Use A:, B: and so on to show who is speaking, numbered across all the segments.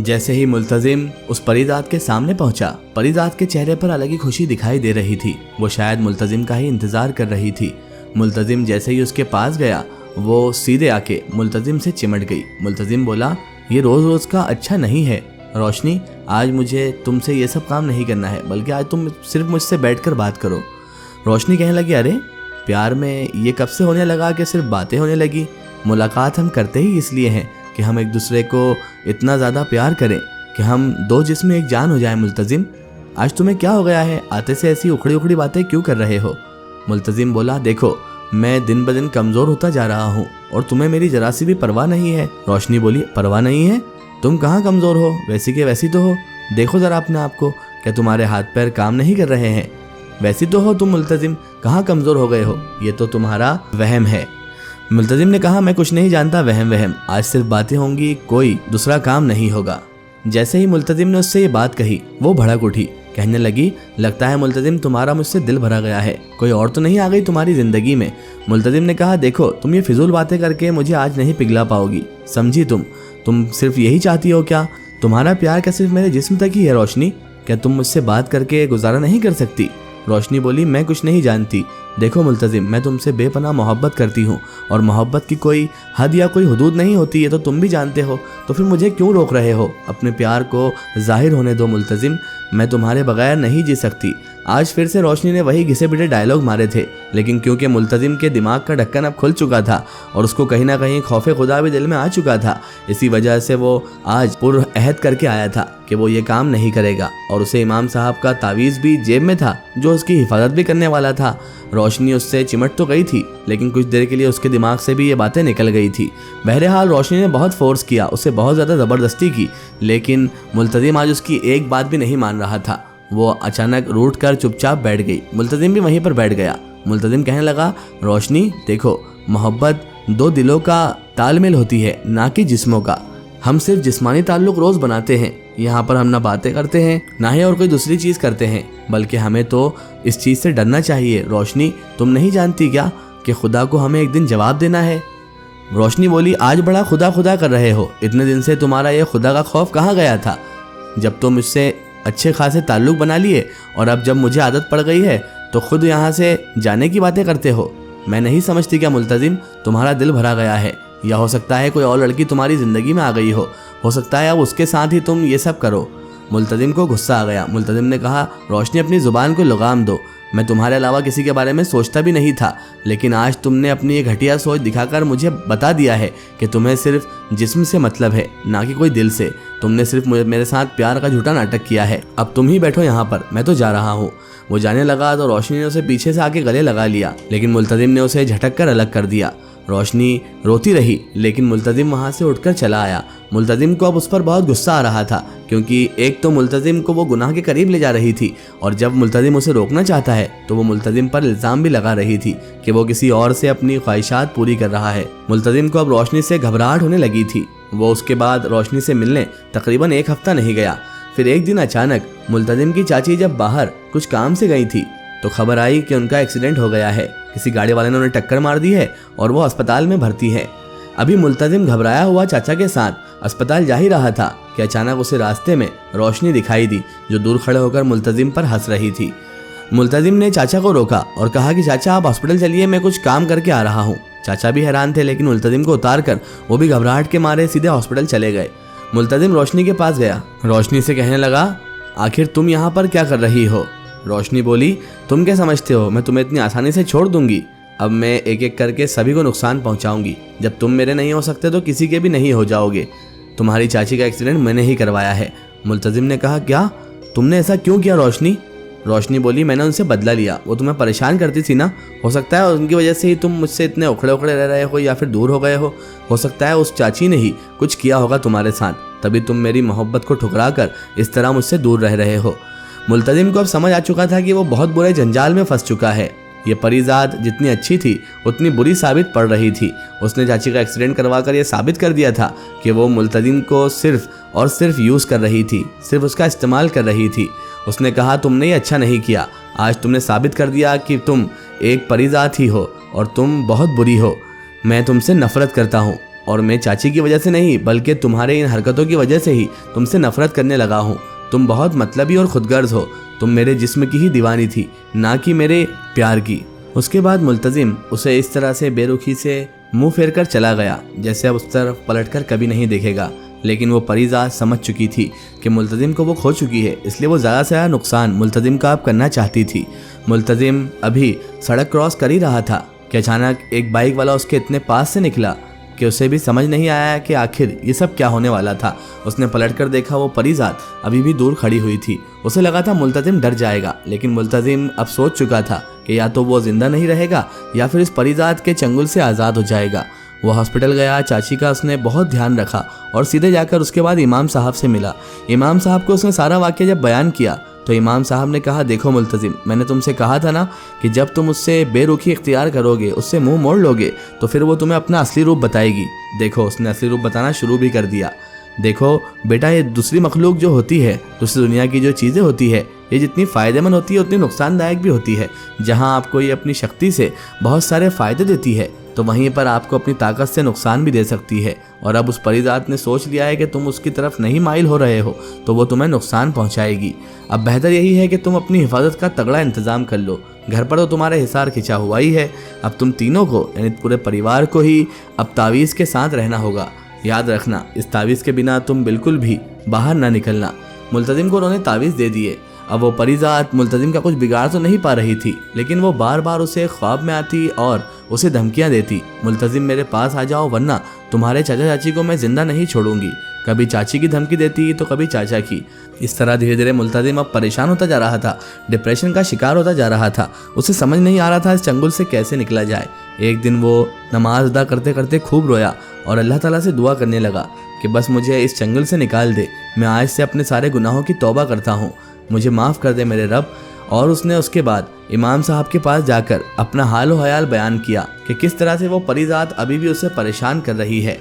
A: जैसे ही मुल्तजिम उस परीदाद के सामने पहुंचा, परीदाद के चेहरे पर अलग ही खुशी दिखाई दे रही थी। वो शायद मुल्तजिम का ही इंतजार कर रही थी। मुल्तजिम जैसे ही उसके पास गया, वो सीधे आके मुल्तजिम से चिमट गई। मुल्तजिम बोला, ये रोज रोज का अच्छा नहीं है रोशनी, आज मुझे तुमसे ये सब काम नहीं करना है, बल्कि आज तुम सिर्फ मुझसे बैठकर बात करो। रोशनी कहने लगी, अरे प्यार में ये कब से होने लगा कि सिर्फ बातें होने लगी? मुलाकात हम करते ही इसलिए हैं कि हम एक दूसरे को इतना ज़्यादा प्यार करें कि हम दो जिस्म एक जान हो जाए। मुल्तजिम, आज तुम्हें क्या हो गया है? आते से ऐसी उखड़ी उखड़ी बातें क्यों कर रहे हो? मुल्तजिम बोला, देखो मैं दिन ब दिन कमज़ोर होता जा रहा हूँ और तुम्हें मेरी जरा सी भी परवाह नहीं है। रोशनी बोली, परवाह नहीं है? तुम कहाँ कमज़ोर हो? वैसी के वैसी तो हो। देखो ज़रा अपने आप को, क्या तुम्हारे हाथ पैर काम नहीं कर रहे हैं? वैसी तो हो तुम मुल्तजिम, कहाँ कमज़ोर हो गए हो? ये तो तुम्हारा वहम है। मुल्तजिम ने कहा, मैं कुछ नहीं जानता वहम वहम, आज सिर्फ बातें होंगी, कोई दूसरा काम नहीं होगा। जैसे ही मुल्तजिम ने उससे ये बात कही, वो भड़क उठी। कहने लगी, लगता है मुल्तजिम तुम्हारा मुझसे दिल भरा गया है, कोई और तो नहीं आ गई तुम्हारी ज़िंदगी में? मुल्तजिम ने कहा, देखो तुम ये फिजूल बातें करके मुझे आज नहीं पिघला पाओगी, समझी? तुम सिर्फ यही चाहती हो क्या? तुम्हारा प्यार क्या सिर्फ मेरे जिस्म तक ही है रोशनी? क्या तुम मुझसे बात करके गुजारा नहीं कर सकती? रोशनी बोली, मैं कुछ नहीं जानती। देखो मुल्तजिम, मैं तुमसे बेपनाह मोहब्बत करती हूँ और मोहब्बत की कोई हद या कोई हुदूद नहीं होती है, तो तुम भी जानते हो, तो फिर मुझे क्यों रोक रहे हो? अपने प्यार को जाहिर होने दो मुल्तजिम, मैं तुम्हारे बगैर नहीं जी सकती। आज फिर से रोशनी ने वही घिसे पिटे डायलॉग मारे थे, लेकिन क्योंकि मुल्तजिम के दिमाग का ढक्कन अब खुल चुका था और उसको कहीं ना कहीं खौफे खुदा भी दिल में आ चुका था, इसी वजह से वो आज पुर अहद करके आया था कि वो ये काम नहीं करेगा। और उसे इमाम साहब का तावीज़ भी जेब में था जो उसकी हिफाजत भी करने वाला था। रोशनी उससे चिमट तो गई थी, लेकिन कुछ देर के लिए उसके दिमाग से भी ये बातें निकल गई थी। बहरहाल रोशनी ने बहुत फोर्स किया, उसे बहुत ज़्यादा ज़बरदस्ती की, लेकिन मुल्तजिम आज उसकी एक बात भी नहीं मान रहा था। वो अचानक रूठ कर चुपचाप बैठ गई। मुल्तजिम भी वहीं पर बैठ गया। मुल्तजिम कहने लगा, रोशनी देखो, मोहब्बत दो दिलों का तालमेल होती है, ना कि जिस्मों का। हम सिर्फ जिस्मानी ताल्लुक़ रोज़ बनाते हैं, यहाँ पर हम ना बातें करते हैं ना ही और कोई दूसरी चीज़ करते हैं, बल्कि हमें तो इस चीज़ से डरना चाहिए। रोशनी, तुम नहीं जानती क्या कि खुदा को हमें एक दिन जवाब देना है? रोशनी बोली, आज बड़ा खुदा खुदा कर रहे हो, इतने दिन से तुम्हारा ये खुदा का खौफ कहाँ गया था? जब तुम मुझसे अच्छे खासे ताल्लुक़ बना लिए और अब जब मुझे आदत पड़ गई है तो खुद यहाँ से जाने की बातें करते हो। मैं नहीं समझती क्या मुल्तजिम, तुम्हारा दिल भरा गया है, या हो सकता है कोई और लड़की तुम्हारी ज़िंदगी में आ गई हो सकता है अब उसके साथ ही तुम ये सब करो। मुल्तजिम को गुस्सा आ गया। मुल्तजिम ने कहा, रोशनी अपनी ज़ुबान को लगाम दो, मैं तुम्हारे अलावा किसी के बारे में सोचता भी नहीं था, लेकिन आज तुमने अपनी ये घटिया सोच दिखाकर मुझे बता दिया है कि तुम्हें सिर्फ जिस्म से मतलब है, ना कि कोई दिल से। तुमने सिर्फ मेरे साथ प्यार का झूठा नाटक किया है। अब तुम ही बैठो यहाँ पर, मैं तो जा रहा हूँ। वो जाने लगा तो रोशनी ने उसे पीछे से आके गले लगा लिया, लेकिन मुल्तजिम ने उसे झटक कर अलग कर दिया। रोशनी रोती रही, लेकिन मुल्तजिम वहाँ से उठकर चला आया। मुल्तजिम को अब उस पर बहुत गुस्सा आ रहा था, क्योंकि एक तो मुल्तजिम को वो गुनाह के करीब ले जा रही थी, और जब मुल्तजिम उसे रोकना चाहता है तो वो मुल्तजिम पर इल्ज़ाम भी लगा रही थी कि वो किसी और से अपनी ख्वाहिशात पूरी कर रहा है। मुल्तजिम को अब रोशनी से घबराहट होने लगी थी। वो उसके बाद रोशनी से मिलने तकरीबन एक हफ्ता नहीं गया। फिर एक दिन अचानक मुल्तजिम की चाची जब बाहर कुछ काम से गई थी तो खबर आई कि उनका एक्सीडेंट हो गया है, किसी गाड़ी वाले ने उन्हें टक्कर मार दी है और वो अस्पताल में भर्ती है। अभी मुल्तजिम घबराया हुआ चाचा के साथ अस्पताल जा ही रहा था कि अचानक उसे रास्ते में रोशनी दिखाई दी, जो दूर खड़े होकर मुल्तजिम पर हंस रही थी। मुल्तजिम ने चाचा को रोका और कहा कि चाचा आप हॉस्पिटल चलिए, मैं कुछ काम करके आ रहा हूँ। चाचा भी हैरान थे, लेकिन मुल्तजिम को उतार कर वो भी घबराहट के मारे सीधे हॉस्पिटल चले गए। मुल्तजिम रोशनी के पास गया। रोशनी से कहने लगा, आखिर तुम यहाँ पर क्या कर रही हो? रोशनी बोली, तुम क्या समझते हो मैं तुम्हें इतनी आसानी से छोड़ दूंगी? अब मैं एक एक करके सभी को नुकसान पहुंचाऊंगी। जब तुम मेरे नहीं हो सकते तो किसी के भी नहीं हो जाओगे। तुम्हारी चाची का एक्सीडेंट मैंने ही करवाया है। मुल्तजिम ने कहा, क्या? तुमने ऐसा क्यों किया रोशनी? रोशनी बोली, मैंने उनसे बदला लिया, वो तुम्हें परेशान करती थी ना, हो सकता है उनकी वजह से ही तुम मुझसे इतने उखड़े उखड़े रह रहे हो या फिर दूर हो गए हो सकता है उस चाची ने ही कुछ किया होगा तुम्हारे साथ, तभी तुम मेरी मोहब्बत को ठुकरा कर इस तरह मुझसे दूर रह रहे हो। मुल्तजिम को अब समझ आ चुका था कि वो बहुत बुरे जंजाल में फंस चुका है। ये परीजाद जितनी अच्छी थी उतनी बुरी साबित पड़ रही थी। उसने चाची का एक्सीडेंट करवा कर ये साबित कर दिया था कि वो मुल्तजिम को सिर्फ और सिर्फ यूज़ कर रही थी, सिर्फ उसका इस्तेमाल कर रही थी। उसने कहा, तुमने ये अच्छा नहीं किया, आज तुमने साबित कर दिया कि तुम एक परीजाद ही हो और तुम बहुत बुरी हो। मैं तुमसे नफ़रत करता हूँ। और मैं चाची की वजह से नहीं बल्कि तुम्हारे इन हरकतों की वजह से ही तुमसे नफरत करने लगा हूँ। तुम बहुत मतलबी और खुदगर्ज हो। तुम मेरे जिस्म की ही दीवानी थी, ना कि मेरे प्यार की। उसके बाद मुल्तजिम उसे इस तरह से बेरुखी से मुंह फेर कर चला गया जैसे अब उस तरफ पलटकर कभी नहीं देखेगा। लेकिन वो परीज़ात समझ चुकी थी कि मुल्तजिम को वो खो चुकी है, इसलिए वो ज़्यादा से ज़्यादा नुकसान मुल्तजिम का अब करना चाहती थी। मुल्तजिम अभी सड़क क्रॉस कर ही रहा था कि अचानक एक बाइक वाला उसके इतने पास से निकला कि उसे भी समझ नहीं आया कि आखिर ये सब क्या होने वाला था। उसने पलटकर देखा, वो परीज़ात अभी भी दूर खड़ी हुई थी। उसे लगा था मुल्तजिम डर जाएगा, लेकिन मुल्तजिम अब सोच चुका था कि या तो वो जिंदा नहीं रहेगा या फिर इस परीज़ात के चंगुल से आज़ाद हो जाएगा। वो हॉस्पिटल गया, चाची का उसने बहुत ध्यान रखा और सीधे जाकर उसके बाद इमाम साहब से मिला। इमाम साहब को उसने सारा वाक़या जब बयान किया तो इमाम साहब ने कहा, देखो मुल्तजिम, मैंने तुमसे कहा था ना कि जब तुम उससे बेरुखी इख्तियार करोगे, उससे मुंह मोड़ लोगे तो फिर वो तुम्हें अपना असली रूप बताएगी। देखो उसने असली रूप बताना शुरू भी कर दिया। देखो बेटा, ये दूसरी मखलूक जो होती है, दूसरी दुनिया की जो चीज़ें होती है, ये जितनी फ़ायदेमंद होती है उतनी नुकसानदायक भी होती है। जहाँ आपको ये अपनी शक्ति से बहुत सारे फ़ायदे देती है तो वहीं पर आपको अपनी ताकत से नुकसान भी दे सकती है। और अब उस परीज़ात ने सोच लिया है कि तुम उसकी तरफ नहीं माइल हो रहे हो तो वो तुम्हें नुकसान पहुंचाएगी। अब बेहतर यही है कि तुम अपनी हिफाजत का तगड़ा इंतज़ाम कर लो। घर पर तो तुम्हारे हिसार खिंचा हुआ ही है, अब तुम तीनों को यानी पूरे परिवार को ही अब तावीज़ के साथ रहना होगा। याद रखना, इस तावीज़ के बिना तुम बिल्कुल भी बाहर ना निकलना। मुल्तजिम को उन्होंने तावीज़ दे दिए। अब वो परीज़ात मुल्तजिम का कुछ बिगाड़ तो नहीं पा रही थी, लेकिन वो बार बार उसे ख्वाब में आती और उसे धमकियां देती, मुल्तजिम मेरे पास आ जाओ वरना तुम्हारे चाचा चाची को मैं ज़िंदा नहीं छोड़ूंगी। कभी चाची की धमकी देती तो कभी चाचा की। इस तरह धीरे धीरे मुल्तजिम अब परेशान होता जा रहा था, डिप्रेशन का शिकार होता जा रहा था। उसे समझ नहीं आ रहा था इस चंगुल से कैसे निकला जाए। एक दिन वो नमाज अदा करते करते खूब रोया और अल्लाह ताला से दुआ करने लगा कि बस मुझे इस चंगुल से निकाल दे। मैं आज से अपने सारे गुनाहों की तौबा करता हूँ, मुझे माफ़ कर दे मेरे रब। और उसने उसके बाद इमाम साहब के पास जाकर अपना हाल व ख्याल बयान किया कि किस तरह से वो परीज़ात अभी भी उसे परेशान कर रही है।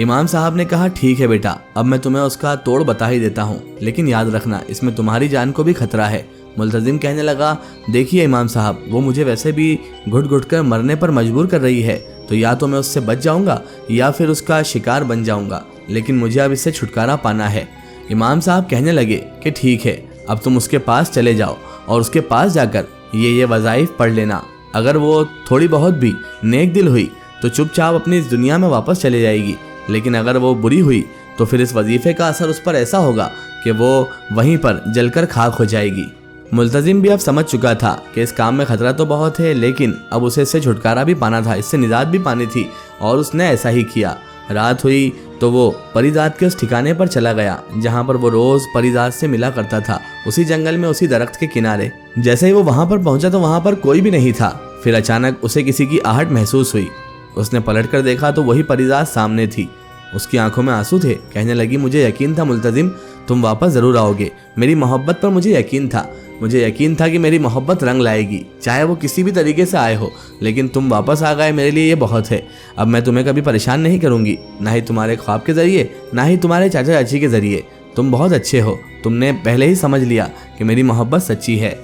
A: इमाम साहब ने कहा, ठीक है बेटा, अब मैं तुम्हें उसका तोड़ बता ही देता हूँ, लेकिन याद रखना इसमें तुम्हारी जान को भी खतरा है। मुल्तजिम कहने लगा, देखिए इमाम साहब, वो मुझे वैसे भी घुट घुट कर मरने पर मजबूर कर रही है, तो या तो मैं उससे बच जाऊँगा या फिर उसका शिकार बन जाऊँगा, लेकिन मुझे अब इससे छुटकारा पाना है। इमाम साहब कहने लगे कि ठीक है, अब तुम उसके पास चले जाओ और उसके पास जाकर ये वज़ाइफ पढ़ लेना। अगर वो थोड़ी बहुत भी नेक दिल हुई तो चुपचाप अपनी इस दुनिया में वापस चले जाएगी, लेकिन अगर वो बुरी हुई तो फिर इस वजीफे का असर उस पर ऐसा होगा कि वो वहीं पर जलकर खाक हो जाएगी। मुल्तजिम भी अब समझ चुका था कि इस काम में खतरा तो बहुत है, लेकिन अब उसे इससे छुटकारा भी पाना था, इससे निजात भी पानी थी, और उसने ऐसा ही किया। रात हुई तो वो परीज़ात के उस ठिकाने पर चला गया जहाँ पर वो रोज़ परीज़ात से मिला करता था, उसी जंगल में, उसी दरख्त के किनारे। जैसे ही वो वहाँ पर पहुँचा तो वहाँ पर कोई भी नहीं था। फिर अचानक उसे किसी की आहट महसूस हुई। उसने पलट कर देखा तो वही परीज़ात सामने थी। उसकी आंखों में आंसू थे। कहने लगी, मुझे यकीन था मुल्तजिम, तुम वापस ज़रूर आओगे। मेरी मोहब्बत पर मुझे यकीन था। मुझे यकीन था कि मेरी मोहब्बत रंग लाएगी, चाहे वो किसी भी तरीके से आए हो, लेकिन तुम वापस आ गए, मेरे लिए ये बहुत है। अब मैं तुम्हें कभी परेशान नहीं करूँगी, ना ही तुम्हारे ख्वाब के ज़रिए, ना ही तुम्हारे चाचा चाची के ज़रिए। तुम बहुत अच्छे हो, तुमने पहले ही समझ लिया कि मेरी मोहब्बत सच्ची है।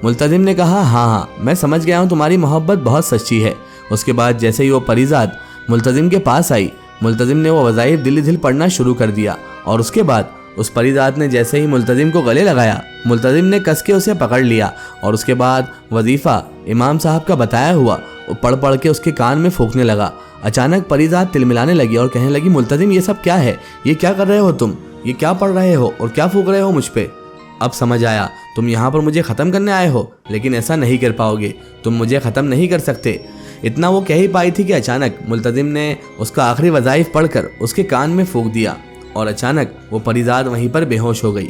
A: मुल्तजिम ने कहा, हाँ, मैं समझ गया हूँ, तुम्हारी मोहब्बत बहुत सच्ची है। उसके बाद जैसे ही वो परीज़ात मुल्तजिम के पास आई, मुल्तजिम ने वो वज़ाइफ दिल दिल पढ़ना शुरू कर दिया, और उसके बाद उस परीज़ात ने जैसे ही मुल्तजिम को गले लगाया, मुल्तजिम ने कस के उसे पकड़ लिया और उसके बाद वजीफ़ा इमाम साहब का बताया हुआ पढ़ पढ़ के उसके कान में फूंकने लगा। अचानक परीज़ात तिलमिलाने लगी और कहने लगी, मुल्तजिम ये सब क्या है? ये क्या कर रहे हो तुम? ये क्या पढ़ रहे हो और क्या फूंक रहे हो मुझ पे? अब समझ आया, तुम यहाँ पर मुझे ख़त्म करने आए हो, लेकिन ऐसा नहीं कर पाओगे, तुम मुझे ख़त्म नहीं कर सकते। इतना वो कह ही पाई थी कि अचानक मुल्तजिम ने उसका आखिरी वज़ाइफ पढ़कर उसके कान में फूंक दिया और अचानक वो परीज़ात वहीं पर बेहोश हो गई।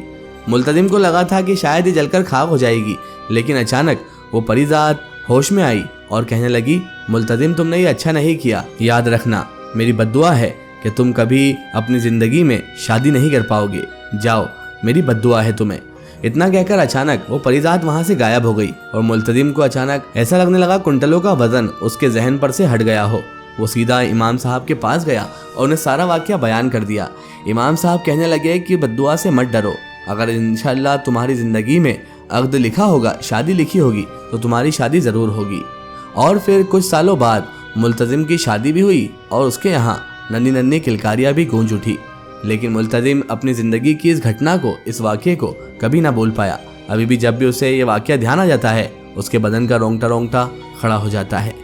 A: मुल्तजिम को लगा था कि शायद ये जलकर खाक हो जाएगी, लेकिन अचानक वो परीज़ात होश में आई और कहने लगी, मुल्तजिम तुमने ये अच्छा नहीं किया। याद रखना, मेरी बद्दुआ है कि तुम कभी अपनी ज़िंदगी में शादी नहीं कर पाओगे। जाओ, मेरी बद्दुआ है तुम्हें। इतना कहकर अचानक वो परीज़ात वहाँ से गायब हो गई और मुल्तजिम को अचानक ऐसा लगने लगा कुंटलों का वज़न उसके जहन पर से हट गया हो। वो सीधा इमाम साहब के पास गया और उन्हें सारा वाक़या बयान कर दिया। इमाम साहब कहने लगे कि बद्दुआ से मत डरो, अगर इंशाअल्लाह तुम्हारी ज़िंदगी में अक़्द लिखा होगा, शादी लिखी होगी, तो तुम्हारी शादी ज़रूर होगी। और फिर कुछ सालों बाद मुल्तजिम की शादी भी हुई और उसके यहाँ नन्ही नन्ही किलकारियां भी गूंज उठी। लेकिन मुल्तजिम अपनी जिंदगी की इस घटना को, इस वाक़ये को कभी ना भूल पाया। अभी भी जब भी उसे ये वाक़या ध्यान आ जाता है, उसके बदन का रोंगटा रोंगटा खड़ा हो जाता है।